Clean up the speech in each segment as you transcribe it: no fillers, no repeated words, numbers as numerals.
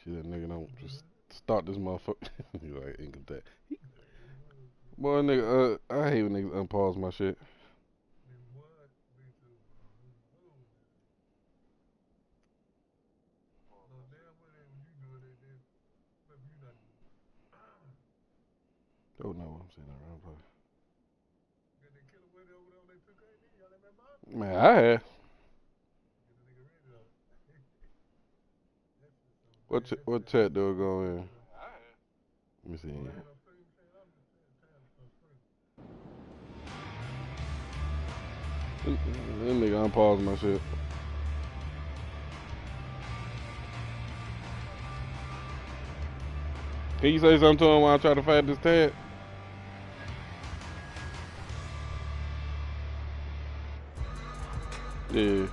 Shit, that nigga don't just start this motherfucker. He like income tax. Boy, nigga, I hate when niggas unpause my shit. Don't know what I'm saying around play. Man, I had. What chat do it go in? Let me see. That nigga unpause my shit. Can you say something to him while I try to fight this tag? Yeah.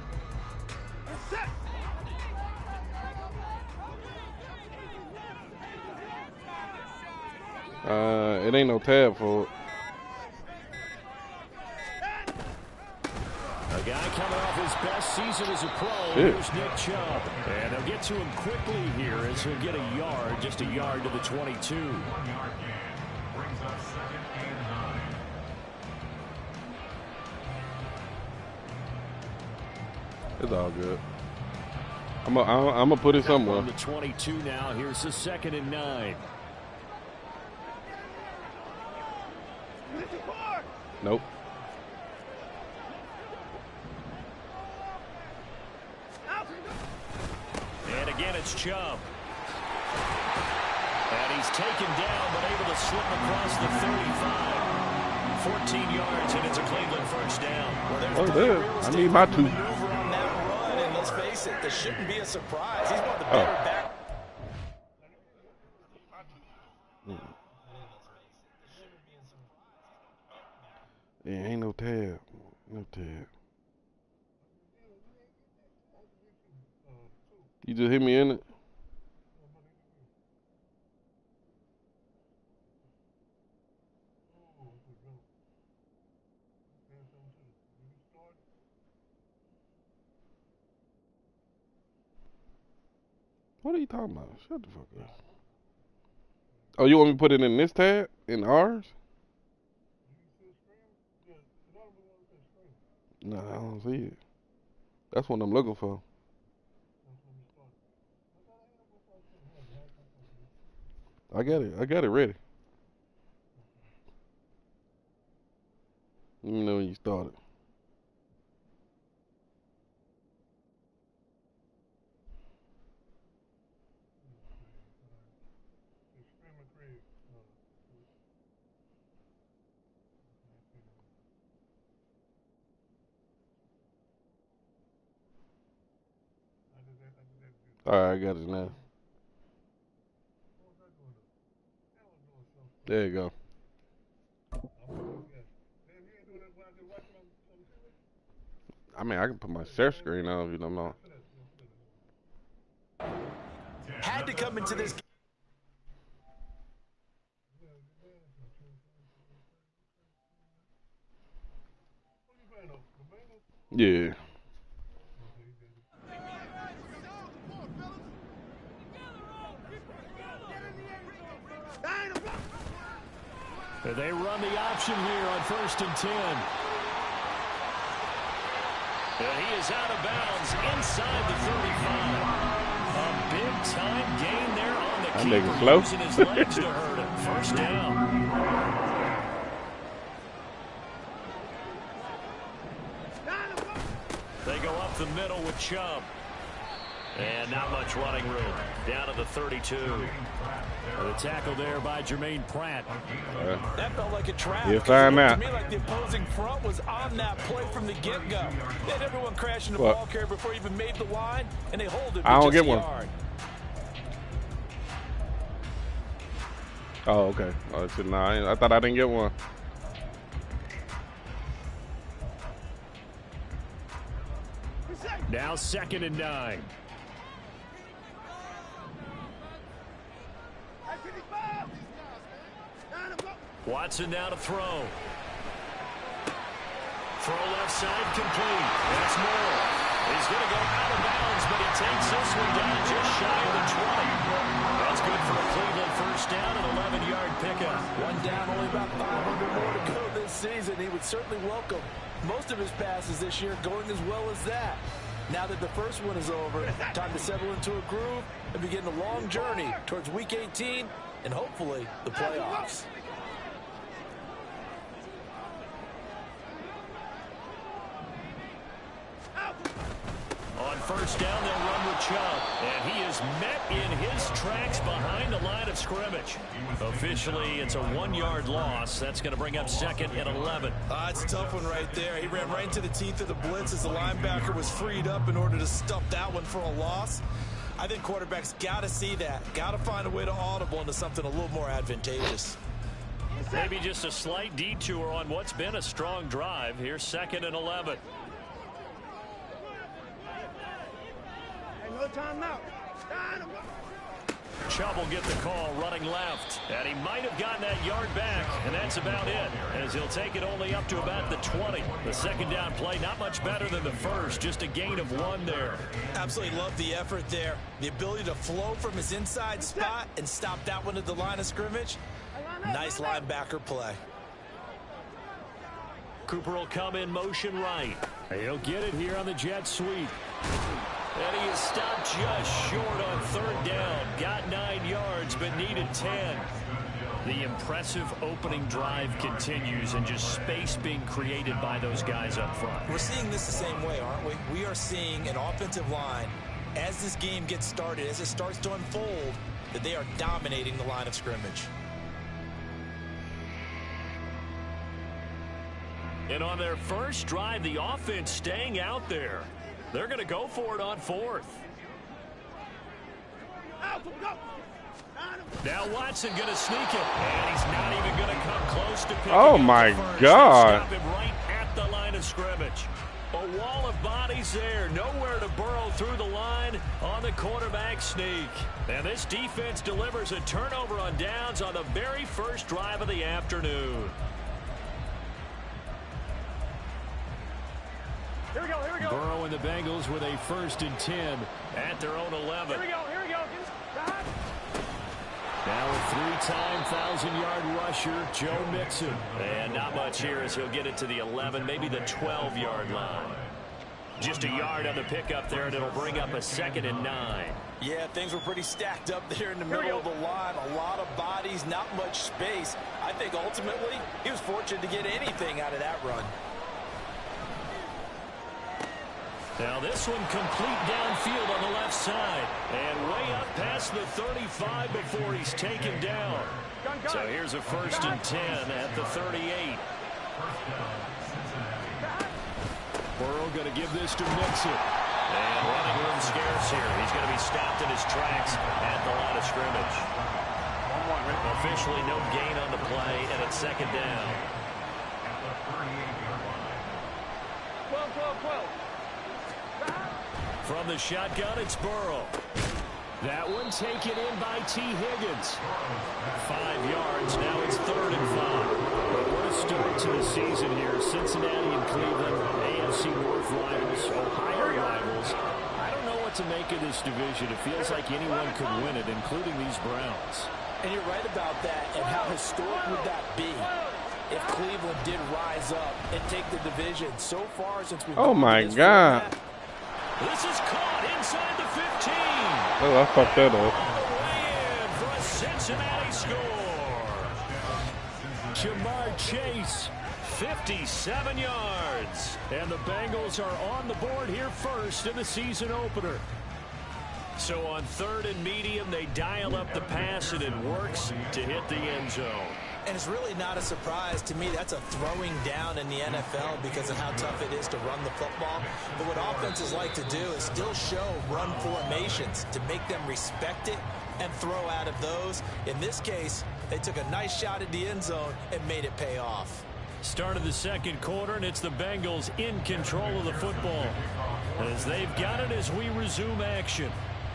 It ain't no tab for it. A guy coming off his best season as a pro. Here's Nick Chubb. And they'll get to him quickly here as he'll get a yard, just a yard to the 22. 1 yard gain. Brings up 2nd and 9. It's all good. I'm gonna put it somewhere. On the 22 now. Here's the 2nd and 9. Nope. And again, it's Chubb. And he's taken down, but able to slip across the 35. 14 yards, and it's a Cleveland first down. Oh, there. I need my 2. And let's face it, this shouldn't be a surprise. He's one of the better back. Yeah, ain't no tab. No tab. You just hit me in it? What are you talking about? Shut the fuck up. Oh, you want me to put it in this tab? In ours? No, I don't see it. That's what I'm looking for. I got it. I got it ready. Let me know when you started. All right, I got it now. There you go. I mean, I can put my share screen on if you don't know. Had to come into this. Yeah. They run the option here on 1st and 10. And he is out of bounds inside the 35. A big-time gain there on the keeper, using his legs to hurt him. First down. They go up the middle with Chubb. And not much running room. Down to the 32. The tackle there by Jermaine Pratt. That felt like a trap. You'll find out. To me, like the opposing front was on that play from the get-go. They had everyone crashing the ball carrier before he even made the line, and they hold it. I don't get one. Oh, okay. Oh, shit, nah, I thought I didn't get one. Now 2nd and 9. Watson now to throw. Throw left side complete. That's Moore. He's going to go out of bounds, but he takes this one down just shy of the 20. pickup. One down, only about 500 more to go this season. He would certainly welcome most of his passes this year going as well as that. Now that the first one is over, time to settle into a groove and begin the long journey towards Week 18 and hopefully the playoffs. On first down, they'll run with Chubb, and he is met in his tracks behind the line of scrimmage. Officially, it's a 1-yard loss. That's going to bring up 2nd and 11. It's a tough one right there. He ran right into the teeth of the blitz as the linebacker was freed up in order to stuff that one for a loss. I think quarterbacks got to see that. Got to find a way to audible into something a little more advantageous. Maybe just a slight detour on what's been a strong drive. Here's 2nd and 11. No time out. Chubb will get the call running left, and he might have gotten that yard back, and that's about it, as he'll take it only up to about the 20. The second down play not much better than the first, just a gain of 1 there. Absolutely love the effort there. The ability to flow from his inside spot and stop that one at the line of scrimmage. Nice linebacker play. Cooper will come in motion right. He'll get it here on the jet sweep. And he is stopped just short on 3rd down. Got 9 yards, but needed 10. The impressive opening drive continues, and just space being created by those guys up front. We're seeing this the same way, aren't we? We are seeing an offensive line, as this game gets started, as it starts to unfold, that they are dominating the line of scrimmage. And on their first drive, the offense staying out there. They're going to go for it on 4th. Now Watson going to sneak it, and he's not even going to come close to picking Oh up my the first. God. They stop him right at the line of scrimmage. A wall of bodies there, nowhere to burrow through the line on the quarterback sneak. And this defense delivers a turnover on downs on the very first drive of the afternoon. Here we go, here we go. Burrow and the Bengals with a 1st and 10 at their own 11. Here we go, here we go. Now a 3-time 1,000-yard rusher, Joe Mixon. And not much here as he'll get it to the 11, maybe the 12-yard line. Just a yard on the pickup there, and it'll bring up a 2nd and 9. Yeah, things were pretty stacked up there in the middle of the line. A lot of bodies, not much space. I think ultimately he was fortunate to get anything out of that run. Now this one complete downfield on the left side. And way up past the 35 before he's taken down. So here's a 1st and 10 at the 38. Burrow going to give this to Mixon. And running room scarce here. He's going to be stopped in his tracks at the line of scrimmage. Officially no gain on the play, and it's 2nd down. 12. From the shotgun, it's Burrow. That one taken in by T. Higgins. 5 yards. Now it's 3rd and 5. But what a start to the season here. Cincinnati and Cleveland, AFC North rivals, Ohio rivals. I don't know what to make of this division. It feels like anyone could win it, including these Browns. And you're right about that. And how historic would that be if Cleveland did rise up and take the division? So far since we've Oh my God. This is caught inside the 15. Oh, I fucked that up. All the way in for a Cincinnati score. Jamar Chase, 57 yards. And the Bengals are on the board here first in the season opener. So on 3rd and medium, they dial up the pass, and it works to hit the end zone. And it's really not a surprise to me. That's a throwing down in the NFL because of how tough it is to run the football. But what offenses like to do is still show run formations to make them respect it and throw out of those. In this case, they took a nice shot at the end zone and made it pay off. Start of the 2nd quarter, and it's the Bengals in control of the football as they've got it as we resume action.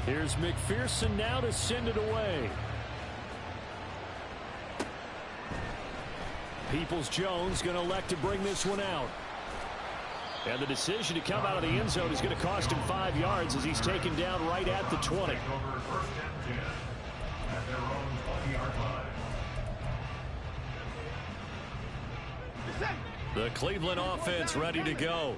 Here's McPherson now to send it away. Peoples-Jones going to elect to bring this one out. And the decision to come out of the end zone is going to cost him 5 yards as he's taken down right at the 20. The Cleveland offense ready to go.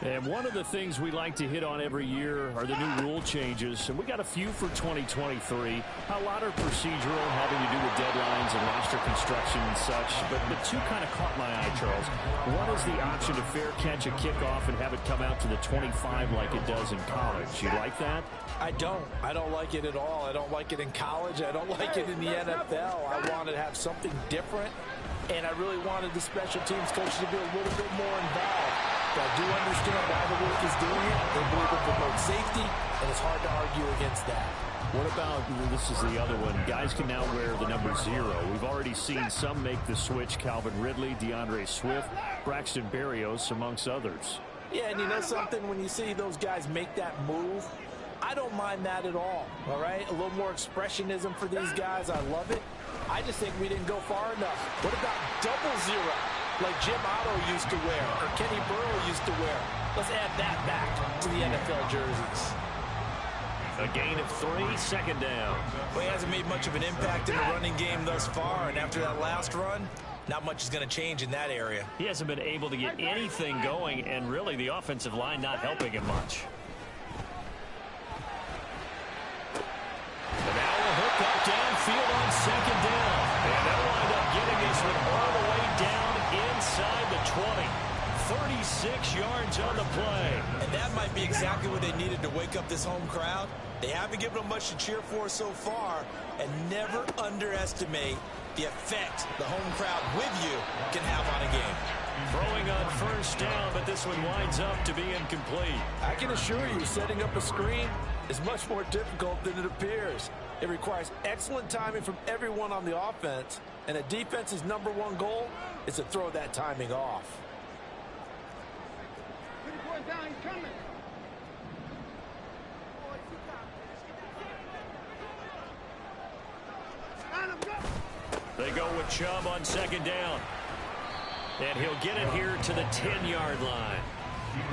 And one of the things we like to hit on every year are the new rule changes. And we got a few for 2023. A lot are procedural, having to do with deadlines and roster construction and such. But the two kind of caught my eye, Charles. One is the option to fair catch a kickoff and have it come out to the 25 like it does in college. You like that? I don't like it at all. I don't like it in college. I don't like it in the NFL. I wanted to have something different. And I really wanted the special teams coach to be a little bit more involved. But I do understand why the league is doing it. They believe it promotes safety, and it's hard to argue against that. What about, this is the other one, guys can now wear the number 0. We've already seen some make the switch. Calvin Ridley, DeAndre Swift, Braxton Berrios, amongst others. Yeah, and you know something? When you see those guys make that move, I don't mind that at all right? A little more expressionism for these guys. I love it. I just think we didn't go far enough. What about double 0, like Jim Otto used to wear or Kenny Burrow used to wear? Let's add that back to the NFL jerseys. A gain of 3, second down. Well, he hasn't made much of an impact in the running game thus far, and after that last run, not much is going to change in that area. He hasn't been able to get anything going, and really the offensive line not helping him much. And now we'll hook up downfield on second down. And they'll wind up getting this one all the way down inside the 20. 36 yards on the play. And that might be exactly what they needed to wake up this home crowd. They haven't given them much to cheer for so far. And never underestimate the effect the home crowd with you can have on a game. Throwing on first down, but this one winds up to be incomplete. I can assure you, setting up a screen is much more difficult than it appears. It requires excellent timing from everyone on the offense, and a defense's #1 goal is to throw that timing off. They go with Chubb on second down. And he'll get it here to the 10-yard line.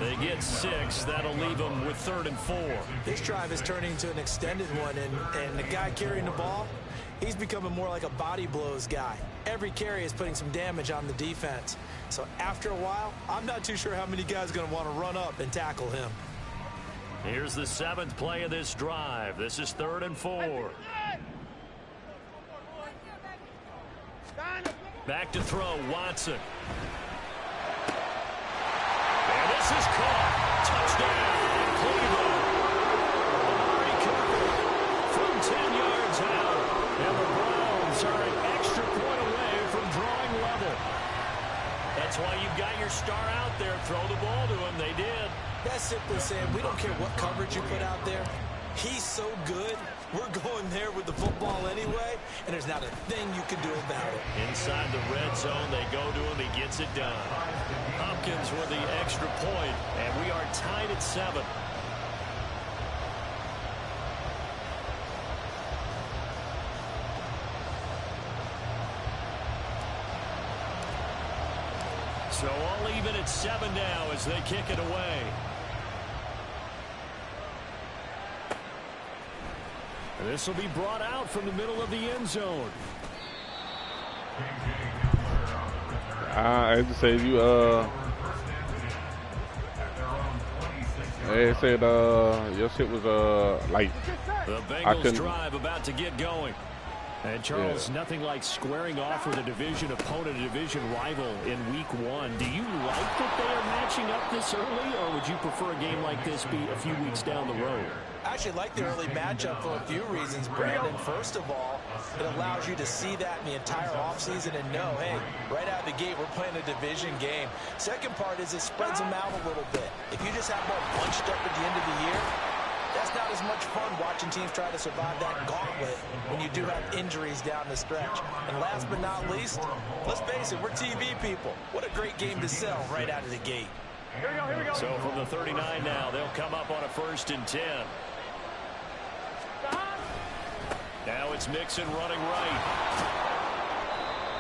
They get 6. That'll leave them with 3rd and 4. This drive is turning into an extended one, and the guy carrying the ball, he's becoming more like a body blows guy. Every carry is putting some damage on the defense. So after a while, I'm not too sure how many guys are going to want to run up and tackle him. Here's the 7th play of this drive. This is 3rd and 4. Back to throw, Watson. And this is caught. Touchdown, Cleveland. Amari Cooper from 10 yards out. And the Browns are an extra point away from drawing level. That's why you've got your star out there. Throw the ball to him. They did. That's simply saying we don't care what coverage you put out there. He's so good. We're going there with the football anyway, and there's not a thing you can do about it. Inside the red zone, they go to him. He gets it done. Hopkins with the extra point, and we are tied at 7. So all even at 7 now as they kick it away. This will be brought out from the middle of the end zone. I just said you they said your shit was like the Bengals drive about to get going. And Charles, nothing like squaring off with a division opponent, a division rival in week 1. Do you like that they are matching up this early, or would you prefer a game like this be a few weeks down the road? I actually like the early matchup for a few reasons, Brandon. First of all, it allows you to see that in the entire offseason and know, hey, right out of the gate, we're playing a division game. Second part is it spreads them out a little bit. If you just have more bunched up at the end of the year, that's not as much fun watching teams try to survive that gauntlet when you do have injuries down the stretch. And last but not least, let's face it, we're TV people. What a great game to sell right out of the gate. Here we go. So from the 39 now, they'll come up on a 1st and 10. Now it's Mixon running right.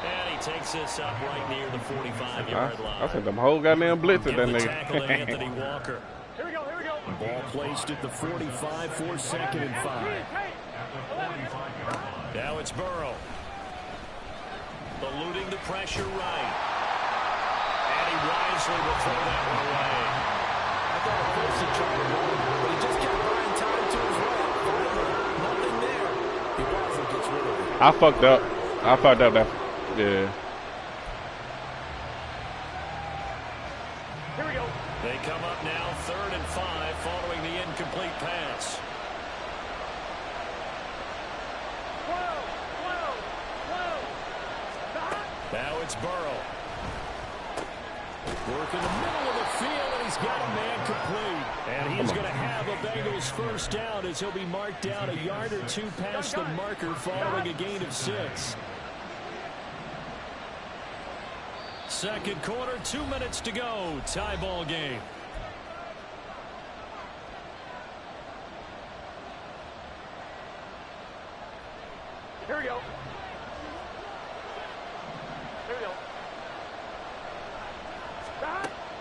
And he takes this up right near the 45-yard line. I said them whole goddamn blitz at that nigga. Tackle to Anthony Walker. Here we go. Ball placed at the 45 for 2nd and 5. Now it's Burrow. Eluding the pressure right. And he wisely will throw that one away. I thought at first he tried to run, but he just kept buying time to his right. Nothing there. He wisely gets rid of it. I fucked up. That. Yeah. Here we go. They come up now 3rd and 5 following the incomplete pass. Now it's Burrow. Work in the middle of the field, and he's got a man complete. And he's going to have a Bengals first down as he'll be marked down a yard or two past the marker following a gain of 6. Second quarter, 2 minutes to go. Tie ball game. Here we go. Here we go.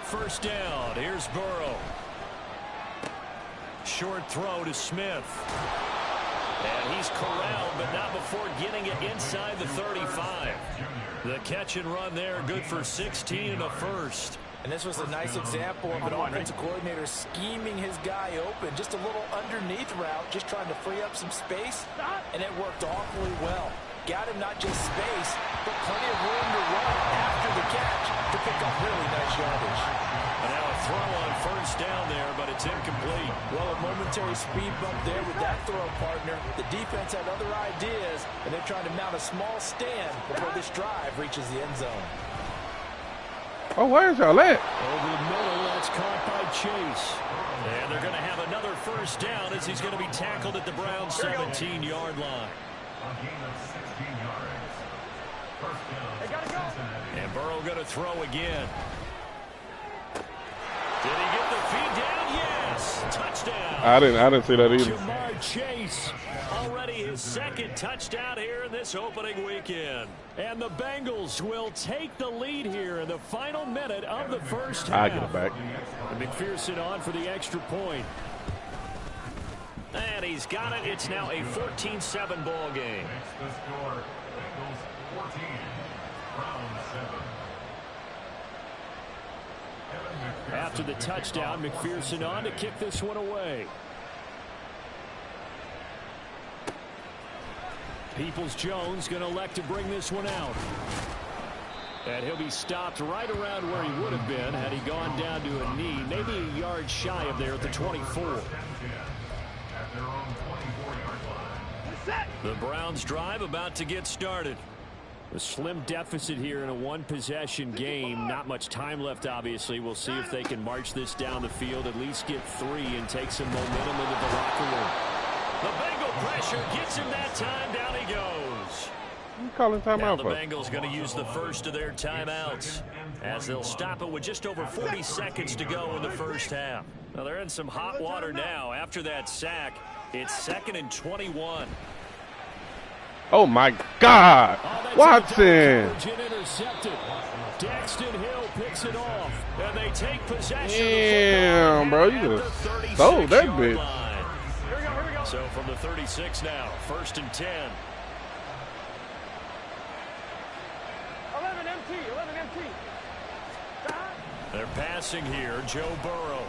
First down. Here's Burrow. Short throw to Smith. And he's corralled, but not before getting it inside the 35. The catch and run there, good for 16 and a first. And this was a nice example of an offensive coordinator scheming his guy open. Just a little underneath route, just trying to free up some space. And it worked awfully well. Got him not just space, but plenty of room to run after the catch to pick up really nice yardage. And now a throw on first down there, but it's incomplete. Well, a momentary speed bump there with that throw, partner. The defense had other ideas, and they're trying to mount a small stand before this drive reaches the end zone. Oh, where's y'all at? Over the middle, that's caught by Chase. And they're going to have another first down as he's going to be tackled at the Browns' 17-yard line. And Burrow going to throw again. Did he get the feed down? Yes. Touchdown. I didn't see that either. Jamar Chase, already his second touchdown here in this opening weekend. And the Bengals will take the lead here in the final minute of the first half. I get it back. And McPherson on for the extra point. And he's got it. It's now a 14-7 ball game. After the touchdown, McPherson on to kick this one away. Peoples-Jones going to elect to bring this one out. And he'll be stopped right around where he would have been had he gone down to a knee, maybe a yard shy of there at the 24. The Browns drive about to get started. A slim deficit here in a one-possession game. Not much time left, obviously. We'll see if they can march this down the field, at least get 3 and take some momentum into the locker room. The Bengal pressure gets him that time. Down he goes. You calling timeout The for? Bengals going to use the first of their timeouts as they'll stop it with just over 40 seconds to go in the first half. Now they're in some hot water now. After that sack, it's 2nd and 21. Oh my God, Watson! Intercepted. Daxton Hill picks it off, and they take possession. Damn, bro, you just stole that bitch. Here we go. So from the 36 now, 1st and 10. 11 MT. They're passing here, Joe Burrow.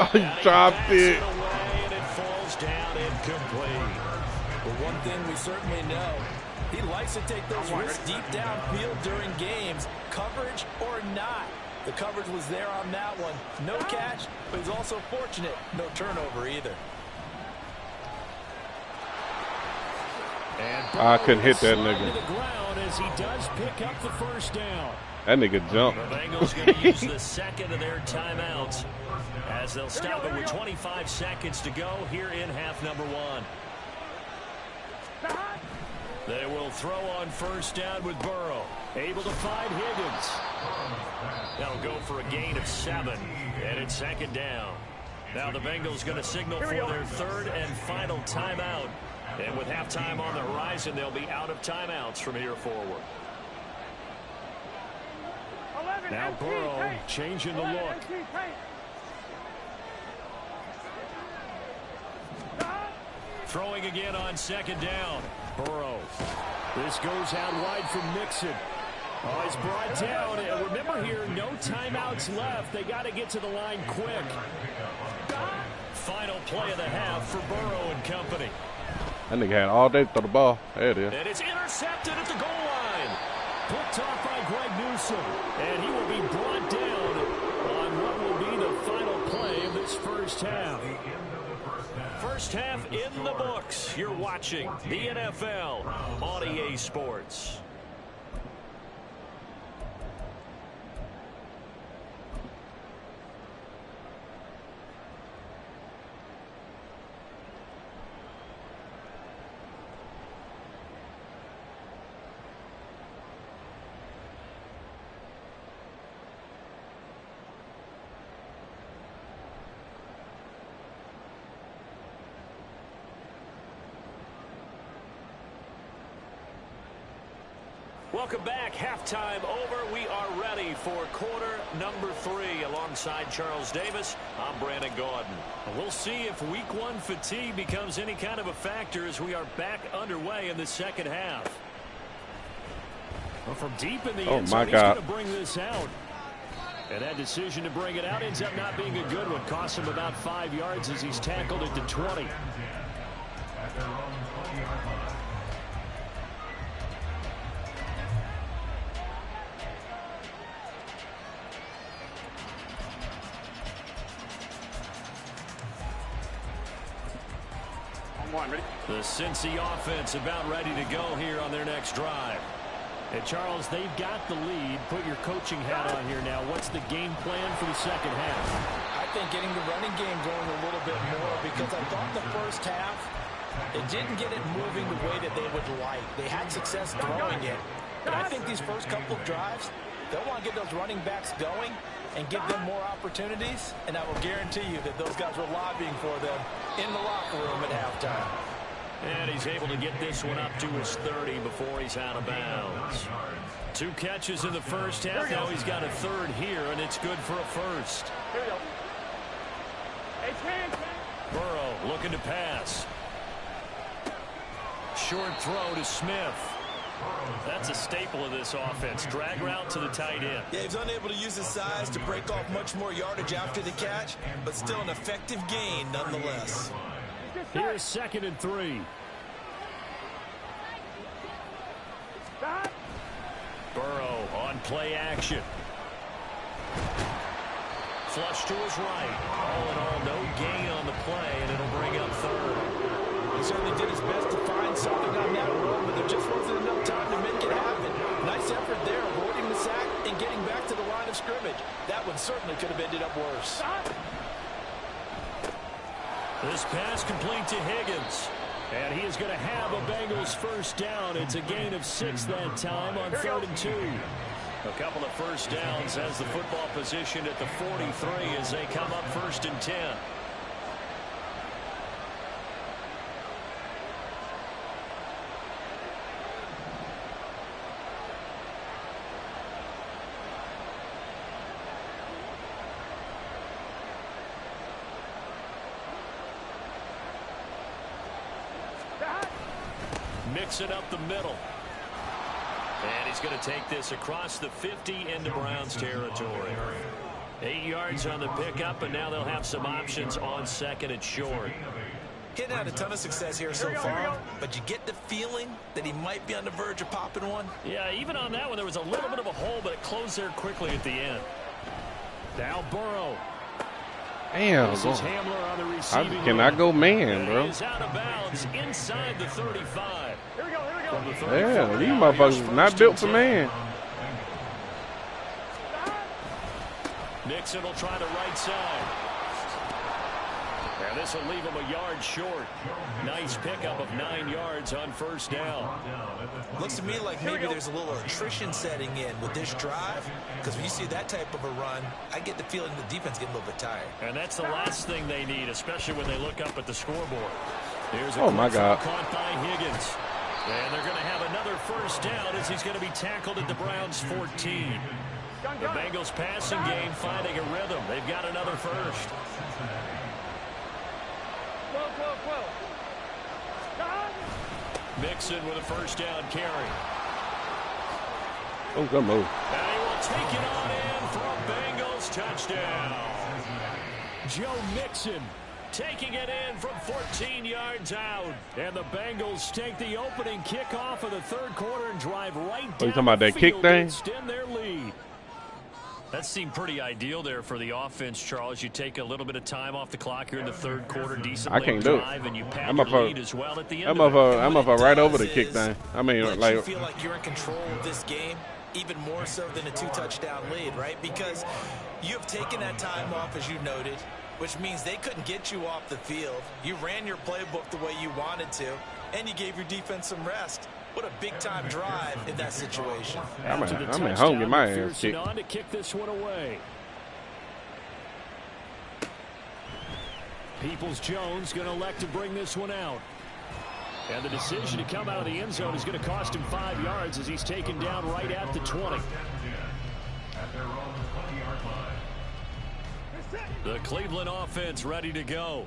Oh, he dropped it. Away, and it falls down incomplete. But one thing we certainly know, he likes to take those risks deep downfield during games, coverage or not. The coverage was there on that one. No catch, but he's also fortunate. No turnover either. And I couldn't hit that to nigga. the ground as he does pick up the first down. That nigga jumped. The Bengals going to use the second of their timeouts as they'll stop it with 25 seconds to go here in half number 1. They will throw on first down with Burrow. Able to find Higgins. That'll go for a gain of 7, and it's 2nd down. Now the Bengals going to signal for their 3rd and final timeout. And with halftime on the horizon, they'll be out of timeouts from here forward. Now Burrow changing the look. Throwing again on 2nd down. Burrow. This goes out wide from Mixon. Oh, he's brought down. And remember here, no timeouts left. They got to get to the line quick. Final play of the half for Burrow and company. That nigga had all day to throw the ball. There it is. And it's intercepted at the goal line. Picked off by Greg Newsome. And he will be brought down on what will be the final play of this first half. First half in the books. You're watching the NFL on EA Sports. Welcome back. Halftime over. We are ready for quarter number 3 alongside Charles Davis. I'm Brandon Gaudin. We'll see if week 1 fatigue becomes any kind of a factor as we are back underway in the second half. Well, from deep in the end zone, he's going to bring this out. And that decision to bring it out ends up not being a good one. Cost him about 5 yards as he's tackled at the 20. The Cincy offense about ready to go here on their next drive. And Charles, they've got the lead. Put your coaching hat on here now. What's the game plan for the second half? I think getting the running game going a little bit more, because I thought the first half, it didn't get it moving the way that they would like. They had success throwing it. And I think these first couple of drives, they'll want to get those running backs going and give them more opportunities. And I will guarantee you that those guys were lobbying for them in the locker room at halftime. And he's able to get this one up to his 30 before he's out of bounds. 2 catches in the first half. Now he's got a third here, and it's good for a first. Here we go. Burrow looking to pass. Short throw to Smith. That's a staple of this offense. Drag route to the tight end. Yeah, he's unable to use his size to break off much more yardage after the catch, but still an effective gain nonetheless. Here's 2nd and 3. Burrow on play action. Flush to his right. All in all, no gain on the play, and it'll bring up 3rd. He certainly did his best to find something on that run, but there just wasn't enough time to make it happen. Nice effort there, avoiding the sack and getting back to the line of scrimmage. That one certainly could have ended up worse. This pass complete to Higgins. And he is going to have a Bengals first down. It's a gain of 6 that time on 3rd and 2. A couple of first downs as the football position at the 43 as they come up 1st and 10. Mix it up the middle. And he's going to take this across the 50 into Browns territory. 8 yards on the pickup, and now they'll have some options on 2nd and short. Hitting had a ton of success here so far, but you get the feeling that he might be on the verge of popping one. Yeah, even on that one, there was a little bit of a hole, but it closed there quickly at the end. Now Burrow. Damn, This is Hamler on the receiving. I cannot go man, bro. He's out of bounds inside the 35. Here we go, here we go. From the 35, Yeah, these motherfuckers not built for man. Nixon will try the right side. And this will leave him a yard short. Nice pickup of 9 yards on first down. Looks to me like maybe there's a little attrition setting in with this drive, because when you see that type of a run, I get the feeling the defense getting a little bit tired. And that's the last thing they need, especially when they look up at the scoreboard. Here's a Oh, my God. caught by Higgins. And they're going to have another first down as he's going to be tackled at the Browns 14. The Bengals passing game finding a rhythm. They've got another first. Mixon with a first down carry. Oh, good move. And he will take it on in for a Bengals touchdown. Joe Mixon taking it in from 14 yards out. And the Bengals take the opening kickoff of the third quarter and drive right down you talking about that kick to thing? extend their lead. That seemed pretty ideal there for the offense, Charles. You take a little bit of time off the clock here in the third quarter, decent I can't do it. drive, and you pad I'm your up for- lead as well at the end I'm of it. up right over the kick thing. I mean, Lets like you feel like you're in control of this game, even more so than a 2-touchdown lead, right? Because you have taken that time off, as you noted, which means they couldn't get you off the field. You ran your playbook the way you wanted to, and you gave your defense some rest. What a big-time drive in that situation. I'm After the at touchdown, home get my ass McPherson kicked. on to kick this one away. Peoples-Jones going to elect to bring this one out. And the decision to come out of the end zone is going to cost him 5 yards as he's taken down right at the 20. The Cleveland offense ready to go.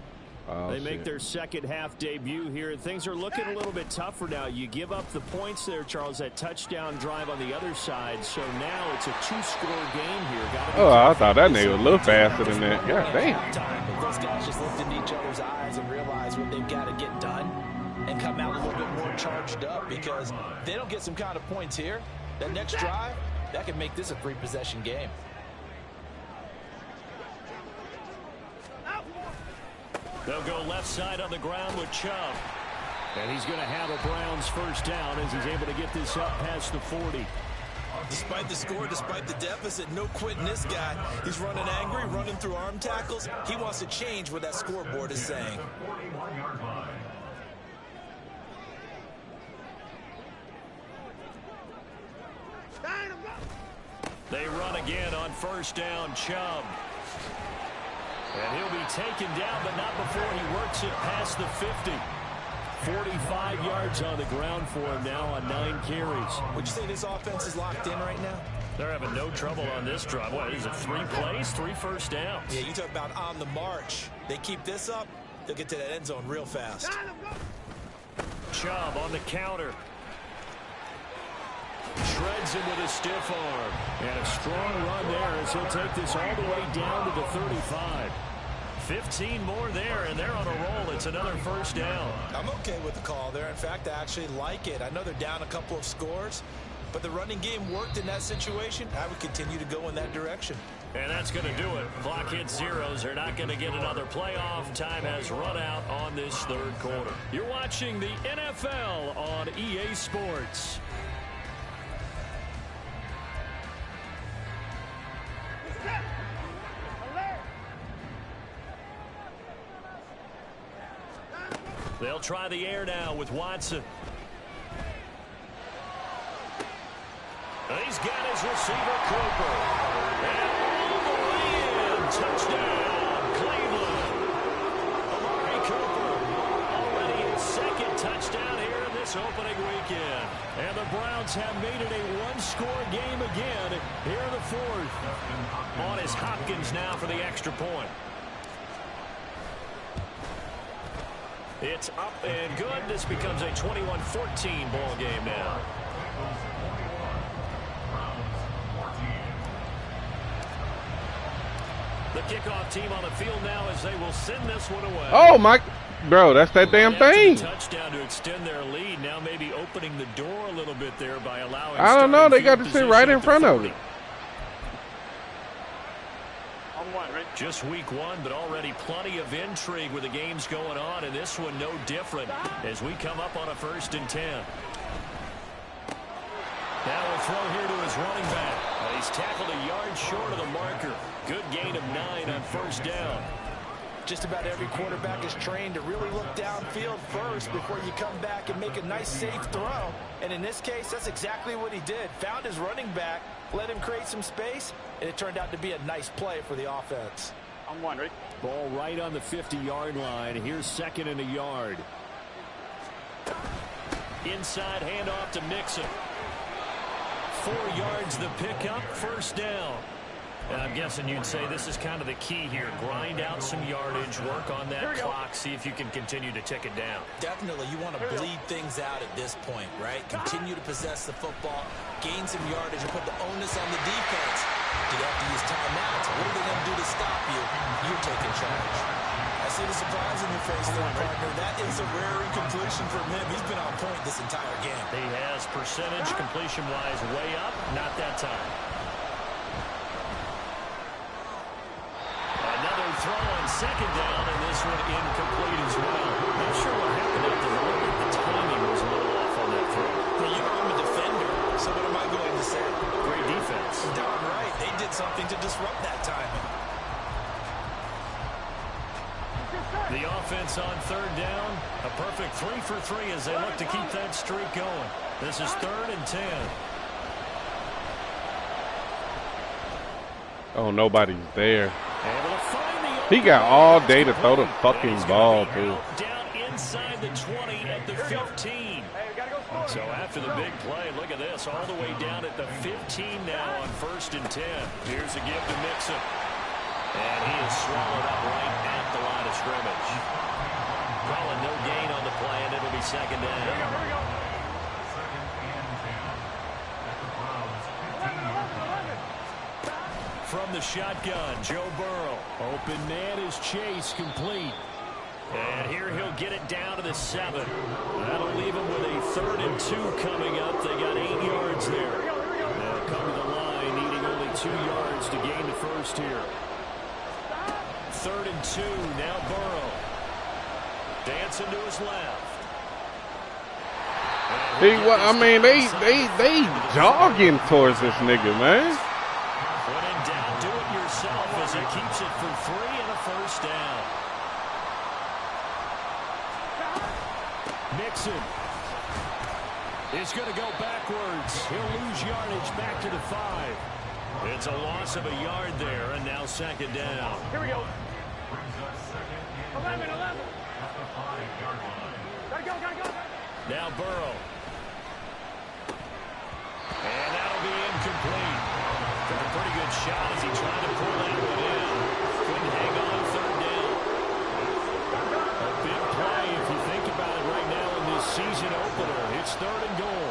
Oh, They make shit. their second half debut here. Things are looking a little bit tougher now. You give up the points there, Charles, that touchdown drive on the other side. So now it's a 2-score game here. Gotta be Oh, I careful. thought that nigga was a little faster than that. God damn. If those guys just looked into each other's eyes and realize what they've got to get done and come out a little bit more charged up, because they don't get some kind of points here, that next drive, that could make this a 3-possession game. They'll go left side on the ground with Chubb. And he's going to have a Browns first down as he's able to get this up past the 40. Despite the score, despite the deficit, no quitting this guy. He's running angry, running through arm tackles. He wants to change what that scoreboard is saying. They run again on first down, Chubb. And he'll be taken down, but not before he works it past the 50. 45 yards on the ground for him now on 9 carries. Would you say this offense is locked in right now? They're having no trouble on this drive. What is it, 3 plays, 3 first downs? Yeah, you talk about on the march. They keep this up, they'll get to that end zone real fast. Chubb on the counter. Shreds him with a stiff arm. And a strong run there as he'll take this all the way down to the 35. 15 more there, and they're on a roll. It's another first down. I'm okay with the call there. In fact, I actually like it. I know they're down a couple of scores, but the running game worked in that situation. I would continue to go in that direction. And that's going to do it. Clock hits zeros. They're not going to get another playoff. Time has run out on this third quarter. You're watching the NFL on EA Sports. They'll try the air now with Watson. He's got his receiver, Cooper. And all the way in. Touchdown, Cleveland. Amari Cooper, already his second touchdown here in this opening weekend. And the Browns have made it a 1-score game again here in the fourth. On is Hopkins now for the extra point. It's up and good. This becomes a 21-14 ball game now. The kickoff team on the field now as they will send this one away. Oh, my. Bro, that's that damn thing. Touchdown to extend their lead. Now maybe opening the door a little bit there by allowing. I don't know. They got starting to sit field right position in at front the of 40. it. Just week 1, but already plenty of intrigue with the games going on, and this one no different as we come up on a 1st and 10. Now we'll throw here to his running back. He's tackled a yard short of the marker. Good gain of 9 on first down. Just about every quarterback is trained to really look downfield first before you come back and make a nice, safe throw. And in this case, that's exactly what he did. Found his running back, let him create some space, and it turned out to be a nice play for the offense. I'm wondering. Ball right on the 50-yard line. Here's 2nd and a yard. Inside handoff to Mixon. 4 yards the pickup, first down. And I'm guessing you'd say this is kind of the key here. Grind out some yardage, work on that clock, see if you can continue to tick it down. Definitely. You want to bleed things out at this point, right? Continue to possess the football, gain some yardage, and put the onus on the defense. Do they have to use timeouts? What are they going to do to stop you? You're taking charge. I see the surprise in your face there, partner. That is a rare incompletion from him. He's been on point this entire game. He has percentage completion-wise way up. Not that time. Another throw on second down, and this one incomplete as well. Not sure what happened out there. Looked like the timing was a little off on that throw. Well, you know I'm a defender, so what am I going to say? Great defense. Darn right. They did something to disrupt that timing. The offense on third down. A perfect 3 for 3 as they look to keep that streak going. This is 3rd and 10. Oh, nobody's there. He got all day to throw the fucking ball, too. Down inside the 20 at the 15. So after the big play, look at this, all the way down at the 15 now on 1st and 10. Here's a give to Mixon. And he is swallowed up right at the line of scrimmage. Calling no gain on the play, and it'll be 2nd down. From the shotgun, Joe Burrow. Open man is Chase, complete. And here he'll get it down to the 7. That'll leave him with a 3rd and 2 coming up. They got 8 yards there. They'll come to the line, needing only 2 yards to gain the first here. 3rd and 2, now Burrow. Dancing to his left. I mean, they jogging towards this nigga, man. When in doubt, do it yourself as he keeps it for 3 and a 1st down. Mixon is going to go backwards. He'll lose yardage back to the 5. It's a loss of a yard there, and now 2nd down. Here we go. 11. Gotta go. Now Burrow. And that'll be incomplete. Took a pretty good shot as he tried to pull that one in. Couldn't hang on 3rd down. A big play if you think about it right now in this season opener. It's 3rd and goal.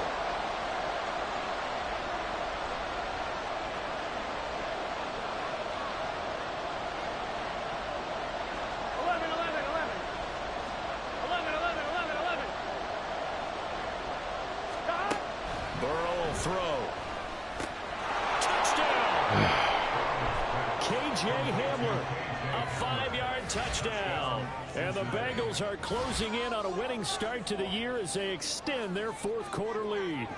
Throw. Touchdown. KJ Hamler. A 5-yard touchdown. And the Bengals are closing in on a winning start to the year as they extend their 4th quarter lead.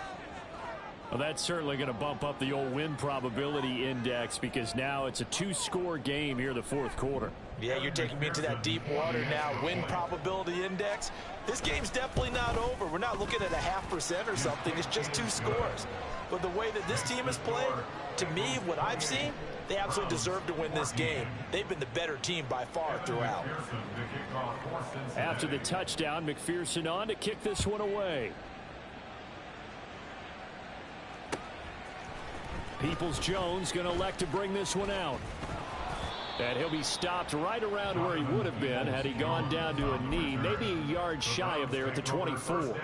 Well, that's certainly going to bump up the old win probability index because now it's a 2-score game here in the 4th quarter. Yeah, you're taking me into that deep water now. Win probability index. This game's definitely not over. We're not looking at a 0.5% or something. It's just 2 scores. But the way that this team has played, to me, what I've seen, they absolutely deserve to win this game. They've been the better team by far throughout. After the touchdown, McPherson on to kick this one away. Peoples-Jones going to elect to bring this one out. And he'll be stopped right around where he would have been had he gone down to a knee, maybe a yard shy of there at the 24.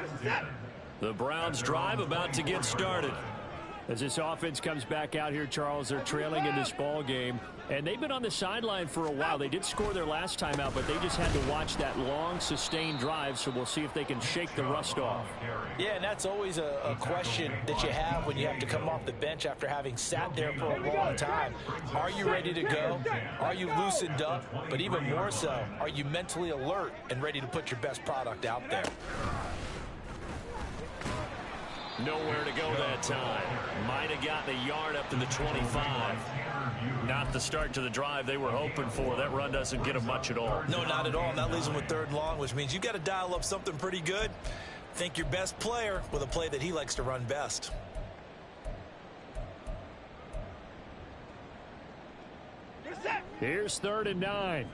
The Browns drive about to get started. As this offense comes back out here, Charles, they're trailing in this ball game. And they've been on the sideline for a while. They did score their last time out, but they just had to watch that long, sustained drive, so we'll see if they can shake the rust off. Yeah, and that's always a question that you have when you have to come off the bench after having sat there for a long time. Are you ready to go? Are you loosened up? But even more so, are you mentally alert and ready to put your best product out there? Nowhere to go that time. Might have gotten a yard up to the 25. Not the start to the drive they were hoping for. That run doesn't get them much at all. No, not at all. And that leaves them with 3rd and long, which means you've got to dial up something pretty good. Think your best player with a play that he likes to run best. Here's 3rd and 9.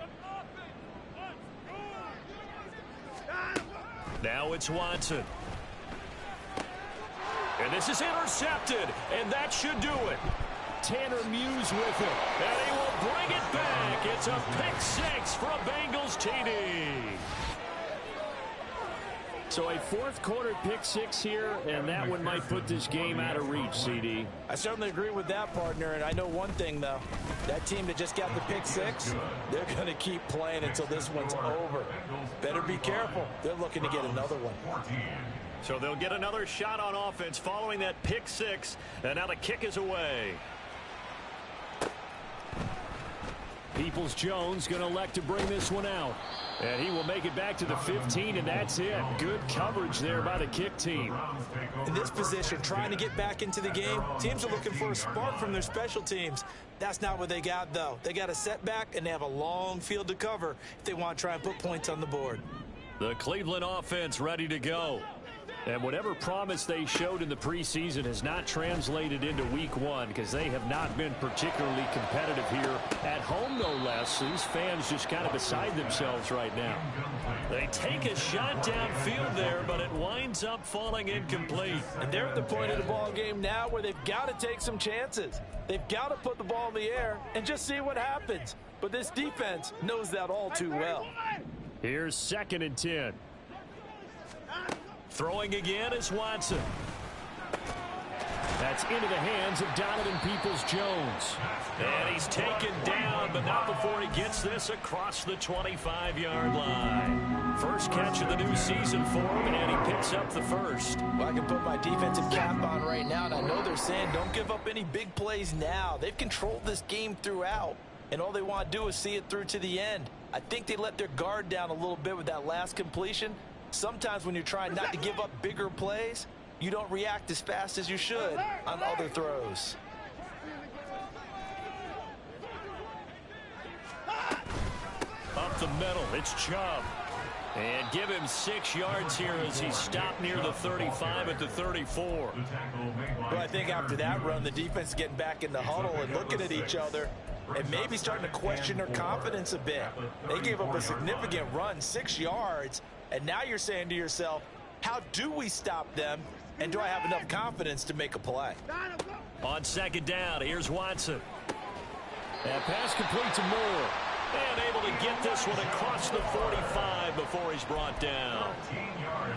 Now it's Watson. And this is intercepted, and that should do it. Tanner Muse with it, and he will bring it back. It's a pick six for a Bengals TD. So a fourth quarter pick six here, and that one might put this game out of reach, CD. I certainly agree with that, partner, and I know one thing, though. That team that just got the pick six, they're going to keep playing until this one's over. Better be careful. They're looking to get another one. So they'll get another shot on offense following that pick six, and now the kick is away. Peoples-Jones going to elect to bring this one out. And he will make it back to the 15, and that's it. Good coverage there by the kick team. In this position, trying to get back into the game, teams are looking for a spark from their special teams. That's not what they got, though. They got a setback, and they have a long field to cover if they want to try and put points on the board. The Cleveland offense ready to go. And whatever promise they showed in the preseason has not translated into week one because they have not been particularly competitive here at home, no less. These fans just kind of beside themselves right now. They take a shot downfield there, but it winds up falling incomplete. And they're at the point of the ball game now where they've got to take some chances. They've got to put the ball in the air and just see what happens. But this defense knows that all too well. Here's 2nd and 10. Throwing again is Watson. That's into the hands of Donovan Peoples-Jones. And he's taken down, but not before he gets this across the 25-yard line. First catch of the new season for him, and he picks up the first. Well, I can put my defensive cap on right now, and I know they're saying don't give up any big plays now. They've controlled this game throughout, and all they want to do is see it through to the end. I think they let their guard down a little bit with that last completion. Sometimes when you're trying not to give up bigger plays, you don't react as fast as you should on other throws. Up the middle, it's Chubb. And give him 6 yards here as he stopped near the 35 at the 34. Well, I think after that run, the defense is getting back in the huddle and looking at each other and maybe starting to question their confidence a bit. They gave up a significant run, 6 yards, and now you're saying to yourself, how do we stop them, and do I have enough confidence to make a play? On 2nd down, here's Watson. And pass complete to Moore. And able to get this one across the 45 before he's brought down.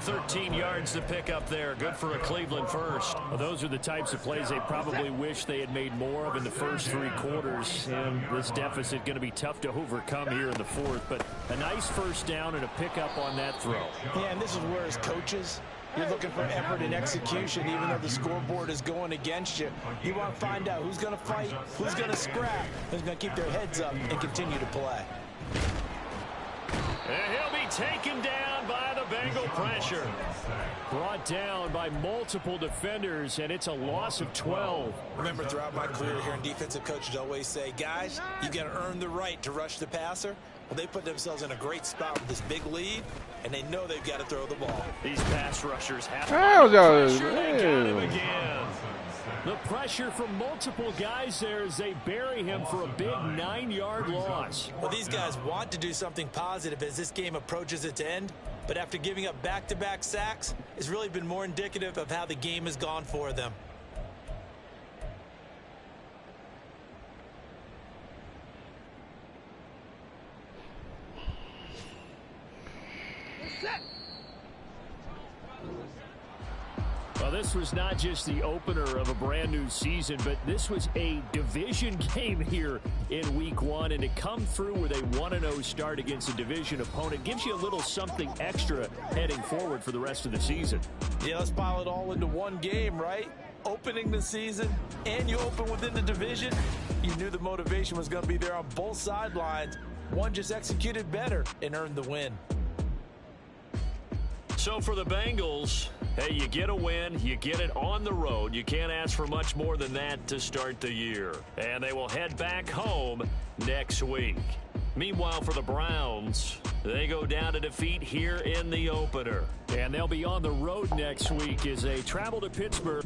13 yards to pick up there. Good for a Cleveland first. Well, those are the types of plays they probably wish they had made more of in the first 3 quarters. And this deficit going to be tough to overcome here in the 4th. But a nice first down and a pickup on that throw. Yeah, and this is where as coaches, you're looking for effort and execution, even though the scoreboard is going against you. You want to find out who's going to fight, who's going to scrap, who's going to keep their heads up and continue to play. And he'll be taken down by the Bengal pressure. Brought down by multiple defenders, and it's a loss of 12. Remember, throughout my career here in defensive coaches always say, guys, you got to earn the right to rush the passer. Well, they put themselves in a great spot with this big lead, and they know they've got to throw the ball. These pass rushers have Him again. The pressure from multiple guys there as they bury him for a big 9-yard loss. Well, these guys want to do something positive as this game approaches its end, but after giving up back-to-back sacks, it's really been more indicative of how the game has gone for them. Well, this was not just the opener of a brand new season, but this was a division game here in week 1. And to come through with a 1-0 start against a division opponent gives you a little something extra heading forward for the rest of the season. Yeah, let's pile it all into one game, right? Opening the season, and you open within the division. You knew the motivation was going to be there on both sidelines. One just executed better and earned the win. So for the Bengals, hey, you get a win, you get it on the road. You can't ask for much more than that to start the year. And they will head back home next week. Meanwhile, for the Browns, they go down to defeat here in the opener. And they'll be on the road next week as they travel to Pittsburgh.